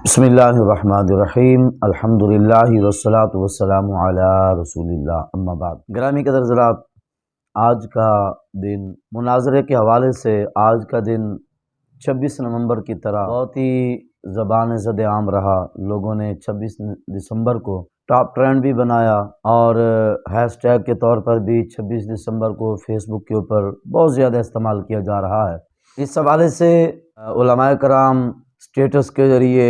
بسم اللہ الرحمن الرحیم، الحمدللہ والصلاة والسلام علی رسول اللہ، اما بعد۔ گرامی قدر حضرات، آج کا دن مناظرے کے حوالے سے آج کا دن 26 نومبر کی طرح بہت ہی زبان زد عام رہا۔ لوگوں نے 26 دسمبر کو ٹاپ ٹرینڈ بھی بنایا اور ہیش ٹیگ کے طور پر بھی 26 دسمبر کو فیس بک کے اوپر بہت زیادہ استعمال کیا جا رہا ہے۔ اس حوالے سے علماء کرام سٹیٹس کے ذریعے،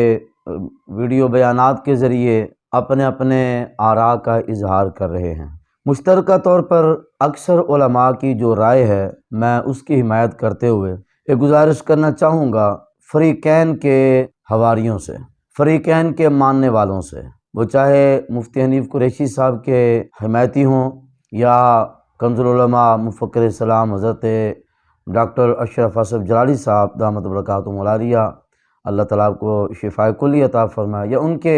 ویڈیو بیانات کے ذریعے اپنے اپنے آراء کا اظہار کر رہے ہیں۔ مشترکہ طور پر اکثر علماء کی جو رائے ہے، میں اس کی حمایت کرتے ہوئے ایک گزارش کرنا چاہوں گا فریقین کے حواریوں سے، فریقین کے ماننے والوں سے، وہ چاہے مفتی حنیف قریشی صاحب کے حمایتی ہوں یا کنز العلماء مفکر اسلام حضرت ڈاکٹر اشرف اصف جلالی صاحب دامت برکاتہم العالیہ، اللہ تعالیٰ کو شفاء کلی عطا فرمائے، یا ان کے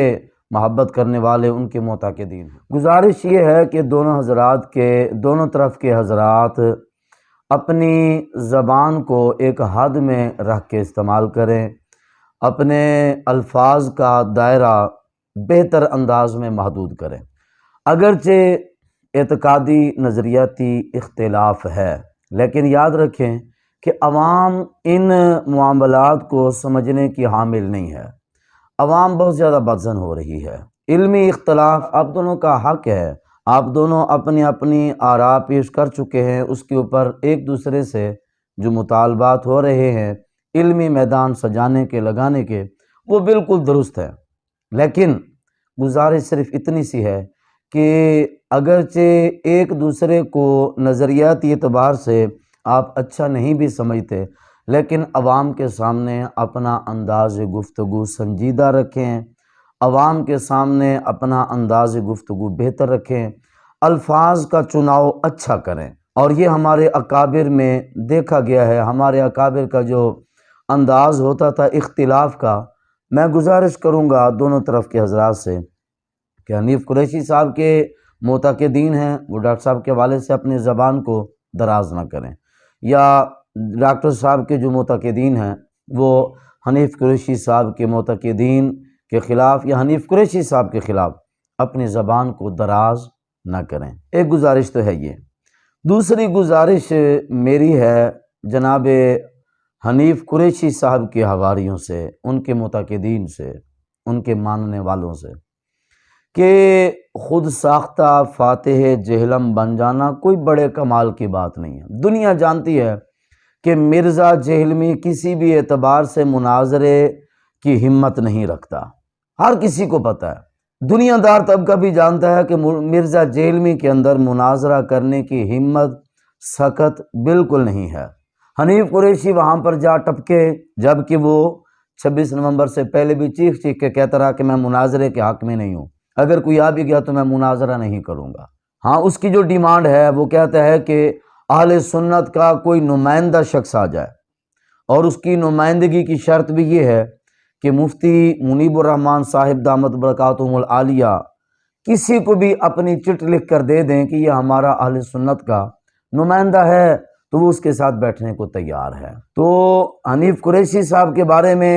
محبت کرنے والے، ان کے معتقدین۔ گزارش یہ ہے کہ دونوں طرف کے حضرات اپنی زبان کو ایک حد میں رکھ کے استعمال کریں، اپنے الفاظ کا دائرہ بہتر انداز میں محدود کریں۔ اگرچہ اعتقادی نظریاتی اختلاف ہے، لیکن یاد رکھیں کہ عوام ان معاملات کو سمجھنے کی حامل نہیں ہے۔ عوام بہت زیادہ بدظن ہو رہی ہے۔ علمی اختلاف آپ دونوں کا حق ہے، آپ دونوں اپنی اپنی آراء پیش کر چکے ہیں، اس کے اوپر ایک دوسرے سے جو مطالبات ہو رہے ہیں علمی میدان سجانے کے، لگانے کے، وہ بالکل درست ہے۔ لیکن گزارش صرف اتنی سی ہے کہ اگرچہ ایک دوسرے کو نظریاتی اعتبار سے آپ اچھا نہیں بھی سمجھتے، لیکن عوام کے سامنے اپنا انداز گفتگو سنجیدہ رکھیں، عوام کے سامنے اپنا انداز گفتگو بہتر رکھیں، الفاظ کا چناؤ اچھا کریں۔ اور یہ ہمارے اکابر میں دیکھا گیا ہے، ہمارے اکابر کا جو انداز ہوتا تھا اختلاف کا۔ میں گزارش کروں گا دونوں طرف کے حضرات سے کہ حنیف قریشی صاحب کے معتقدین ہیں، وہ ڈاکٹر صاحب کے حوالے سے اپنی زبان کو دراز نہ کریں، یا ڈاکٹر صاحب کے جو معتقدین ہیں وہ حنیف قریشی صاحب کے معتقدین کے خلاف یا حنیف قریشی صاحب کے خلاف اپنی زبان کو دراز نہ کریں۔ ایک گزارش تو ہے یہ۔ دوسری گزارش میری ہے جناب حنیف قریشی صاحب کے حواریوں سے، ان کے معتقدین سے، ان کے ماننے والوں سے، کہ خود ساختہ فاتح جہلم بن جانا کوئی بڑے کمال کی بات نہیں ہے۔ دنیا جانتی ہے کہ مرزا جہلمی کسی بھی اعتبار سے مناظرے کی ہمت نہیں رکھتا، ہر کسی کو پتہ ہے، دنیا دار طبقہ بھی جانتا ہے کہ مرزا جہلمی کے اندر مناظرہ کرنے کی ہمت سخت بالکل نہیں ہے۔ حنیف قریشی وہاں پر جا ٹپکے، جبکہ وہ 26 نومبر سے پہلے بھی چیخ کے کہتا رہا کہ میں مناظرے کے حق میں نہیں ہوں، اگر کوئی آ بھی گیا تو میں مناظرہ نہیں کروں گا۔ ہاں، اس کی جو ڈیمانڈ ہے وہ کہتا ہے کہ اہل سنت کا کوئی نمائندہ شخص آ جائے، اور اس کی نمائندگی کی شرط بھی یہ ہے کہ مفتی منیب الرحمن صاحب دامت برکاتہم العالیہ کسی کو بھی اپنی چٹ لکھ کر دے دیں کہ یہ ہمارا اہل سنت کا نمائندہ ہے، تو وہ اس کے ساتھ بیٹھنے کو تیار ہے۔ تو حنیف قریشی صاحب کے بارے میں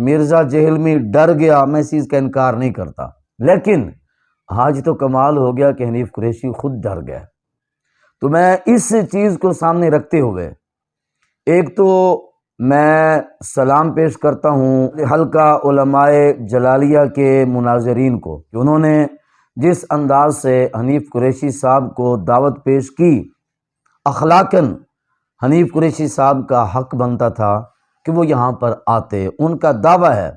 مرزا جہلمی ڈر گیا، میں اس چیز کا انکار نہیں کرتا، لیکن آج تو کمال ہو گیا کہ حنیف قریشی خود ڈر گئے۔ تو میں اس چیز کو سامنے رکھتے ہوئے ایک تو میں سلام پیش کرتا ہوں حلقہ علماء جلالیہ کے مناظرین کو کہ انہوں نے جس انداز سے حنیف قریشی صاحب کو دعوت پیش کی، اخلاقاً حنیف قریشی صاحب کا حق بنتا تھا کہ وہ یہاں پر آتے۔ ان کا دعویٰ ہے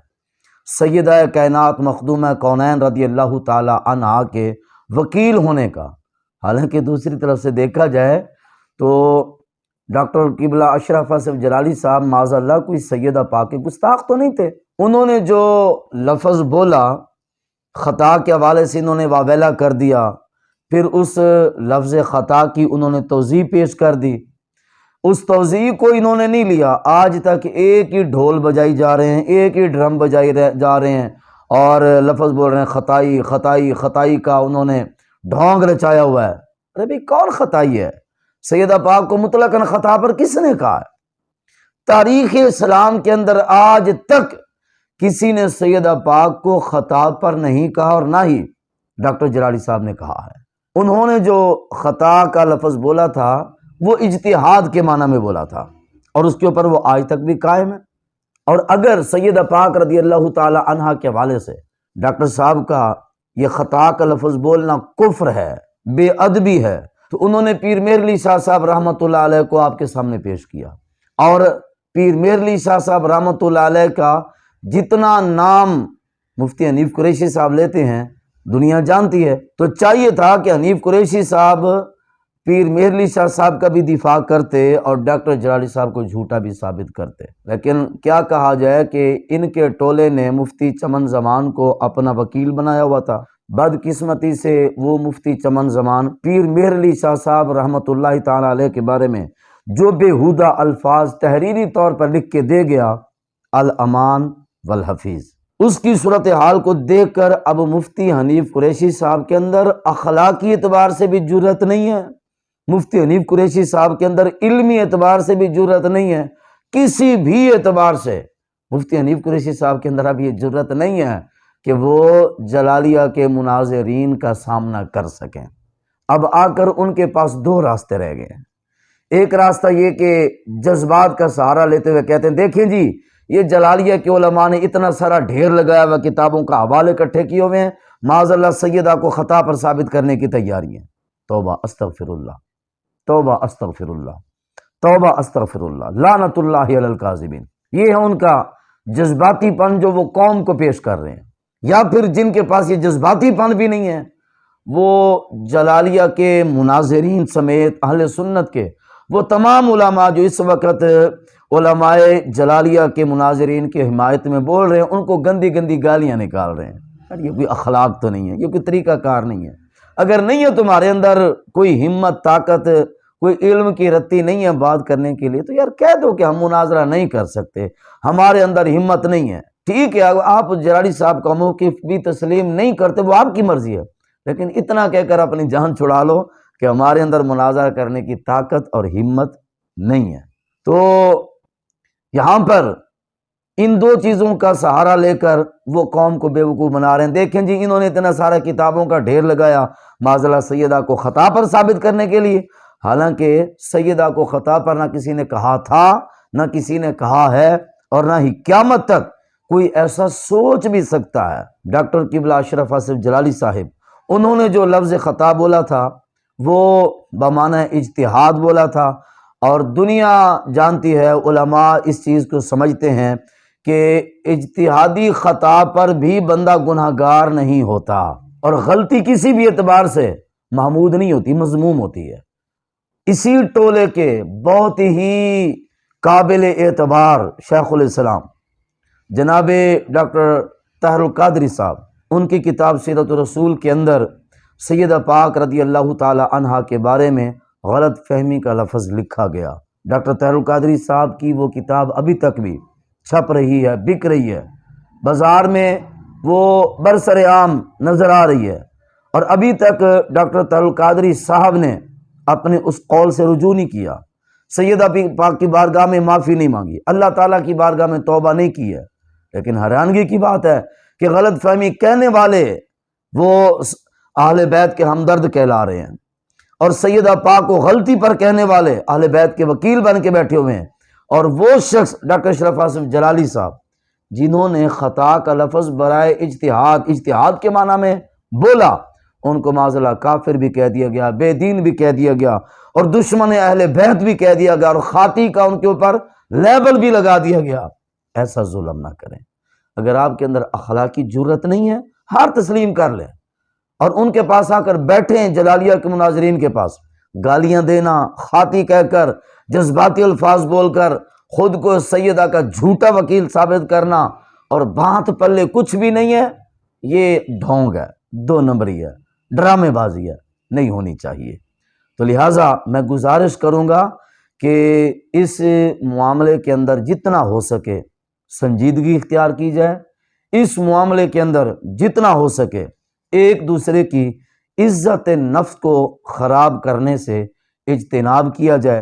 سیدہ کائنات مخدومہ کونین رضی اللہ تعالی عنہا کے وکیل ہونے کا۔ حالانکہ دوسری طرف سے دیکھا جائے تو ڈاکٹر قبلہ اشرف اصف جلالی صاحب معاذ اللہ کوئی سیدہ پاک کے گستاخ تو نہیں تھے۔ انہوں نے جو لفظ بولا، خطا کے حوالے سے انہوں نے واویلا کر دیا، پھر اس لفظ خطا کی انہوں نے توضیح پیش کر دی، اس توضیح کو انہوں نے نہیں لیا۔ آج تک ایک ہی ڈھول بجائی جا رہے ہیں، ایک ہی ڈرم بجائی جا رہے ہیں، اور لفظ بول رہے ہیں خطائی خطائی خطائی کا انہوں نے ڈھونگ رچایا ہوا ہے۔ ارے بھئی کون خطائی ہے؟ سیدہ پاک کو مطلقاً خطا پر کس نے کہا ہے؟ تاریخ اسلام کے اندر آج تک کسی نے سیدہ پاک کو خطا پر نہیں کہا اور نہ ہی ڈاکٹر جلالی صاحب نے کہا ہے۔ انہوں نے جو خطا کا لفظ بولا تھا وہ اجتہاد کے معنی میں بولا تھا اور اس کے اوپر وہ آج تک بھی قائم ہے۔ اور اگر سیدہ پاک رضی اللہ تعالی عنہا کے حوالے سے ڈاکٹر صاحب کا یہ خطا کا لفظ بولنا کفر ہے، بے ادبی ہے، تو انہوں نے پیر مہر علی شاہ صاحب رحمۃ اللہ علیہ کو آپ کے سامنے پیش کیا، اور پیر مہر علی شاہ صاحب رحمۃ اللہ علیہ کا جتنا نام مفتی حنیف قریشی صاحب لیتے ہیں دنیا جانتی ہے، تو چاہیے تھا کہ حنیف قریشی صاحب پیر مہر علی شاہ صاحب کا بھی دفاع کرتے اور ڈاکٹر جلالی صاحب کو جھوٹا بھی ثابت کرتے، لیکن کیا کہا جائے کہ ان کے ٹولے نے مفتی چمن زمان کو اپنا وکیل بنایا ہوا تھا۔ بدقسمتی سے وہ مفتی چمن زمان پیر مہر علی شاہ صاحب رحمۃ اللہ تعالی علیہ کے بارے میں جو بےہودہ الفاظ تحریری طور پر لکھ کے دے گیا، الامان والحفیظ، اس کی صورتحال کو دیکھ کر اب مفتی حنیف قریشی صاحب کے اندر اخلاقی اعتبار سے بھی جرأت نہیں ہے، مفتی حنیف قریشی صاحب کے اندر علمی اعتبار سے بھی جرأت نہیں ہے، کسی بھی اعتبار سے مفتی حنیف قریشی صاحب کے اندر اب یہ جرأت نہیں ہے کہ وہ جلالیہ کے مناظرین کا سامنا کر سکیں۔ اب آ کر ان کے پاس دو راستے رہ گئے ہیں۔ ایک راستہ یہ کہ جذبات کا سہارا لیتے ہوئے کہتے ہیں دیکھیں جی یہ جلالیہ کے علماء نے اتنا سارا ڈھیر لگایا ہوا کتابوں کا حوالے اکٹھے کیے ہوئے ہیں، معاذ اللہ سیدہ کو خطا پر ثابت کرنے کی تیاری ہے۔ توبہ استغفر اللہ، توبہ استغفر اللہ، توبہ استغفر اللہ، لعنت اللہ علی الکاذبین۔ یہ ہے ان کا جذباتی پن جو وہ قوم کو پیش کر رہے ہیں، یا پھر جن کے پاس یہ جذباتی پن بھی نہیں ہے وہ جلالیہ کے مناظرین سمیت اہل سنت کے وہ تمام علماء جو اس وقت علماء جلالیہ کے مناظرین کی حمایت میں بول رہے ہیں ان کو گندی گندی گالیاں نکال رہے ہیں۔ یار یہ کوئی اخلاق تو نہیں ہے، یہ کوئی طریقہ کار نہیں ہے۔ اگر نہیں ہے تمہارے اندر کوئی ہمت، طاقت، کوئی علم کی رتی نہیں ہے بات کرنے کے لیے، تو یار کہہ دو کہ ہم مناظرہ نہیں کر سکتے، ہمارے اندر ہمت نہیں ہے۔ ٹھیک ہے، آپ جلالی صاحب کا موقف بھی تسلیم نہیں کرتے وہ آپ کی مرضی ہے، لیکن اتنا کہہ کر اپنی جان چھڑا لو کہ ہمارے اندر مناظرہ کرنے کی طاقت اور ہمت نہیں ہے۔ تو یہاں پر ان دو چیزوں کا سہارا لے کر وہ قوم کو بیوقوف بنا رہے ہیں۔ دیکھیں جی انہوں نے اتنا سارا کتابوں کا ڈھیر لگایا معاذ اللہ سیدہ کو خطا پر ثابت کرنے کے لیے، حالانکہ سیدہ کو خطا پر نہ کسی نے کہا تھا، نہ کسی نے کہا ہے، اور نہ ہی قیامت تک کوئی ایسا سوچ بھی سکتا ہے۔ ڈاکٹر قبلہ اشرف آصف جلالی صاحب انہوں نے جو لفظ خطا بولا تھا وہ بمعنی اجتہاد بولا تھا، اور دنیا جانتی ہے، علماء اس چیز کو سمجھتے ہیں کہ اجتہادی خطا پر بھی بندہ گناہگار نہیں ہوتا، اور غلطی کسی بھی اعتبار سے محمود نہیں ہوتی، مذموم ہوتی ہے۔ اسی ٹولے کے بہت ہی قابل اعتبار شیخ الاسلام جناب ڈاکٹر طاہر القادری صاحب، ان کی کتاب سیرت الرسول کے اندر سیدہ پاک رضی اللہ تعالی عنہا کے بارے میں غلط فہمی کا لفظ لکھا گیا۔ ڈاکٹر طاہر القادری صاحب کی وہ کتاب ابھی تک بھی چھپ رہی ہے، بک رہی ہے، بازار میں وہ برسر عام نظر آ رہی ہے، اور ابھی تک ڈاکٹر طاہر القادری صاحب نے اپنے اس قول سے رجوع نہیں کیا، سیدہ پاک کی بارگاہ میں معافی نہیں مانگی، اللہ تعالیٰ کی بارگاہ میں توبہ نہیں کی ہے۔ لیکن حیرانگی کی بات ہے کہ غلط فہمی کہنے والے وہ اہل بیت کے ہمدرد کہلا رہے ہیں، اور سیدہ پاک کو غلطی پر کہنے والے اہل بیت کے وکیل بن کے بیٹھے ہوئے ہیں۔ اور وہ شخص ڈاکٹر اشرف آصف جلالی صاحب جنہوں نے خطا کا لفظ برائے اجتہاد کے معنی میں بولا، ان کو معاذ اللہ کافر بھی کہہ دیا گیا، بے دین بھی کہہ دیا گیا، اور دشمن اہل بیت بھی کہہ دیا گیا، اور خاطی کا ان کے اوپر لیبل بھی لگا دیا گیا۔ ایسا ظلم نہ کریں۔ اگر آپ کے اندر اخلاقی جرأت نہیں ہے، ہار تسلیم کر لیں، اور ان کے پاس آ کر بیٹھے ہیں جلالیہ کے مناظرین کے پاس، گالیاں دینا، خاطی کہہ کر، جذباتی الفاظ بول کر خود کو سیدہ کا جھوٹا وکیل ثابت کرنا، اور بات پلے کچھ بھی نہیں ہے، یہ ڈھونگ ہے، دو نمبری ہے، ڈرامے بازی ہے، نہیں ہونی چاہیے۔ تو لہٰذا میں گزارش کروں گا کہ اس معاملے کے اندر جتنا ہو سکے سنجیدگی اختیار کی جائے، اس معاملے کے اندر جتنا ہو سکے ایک دوسرے کی عزت نفس کو خراب کرنے سے اجتناب کیا جائے۔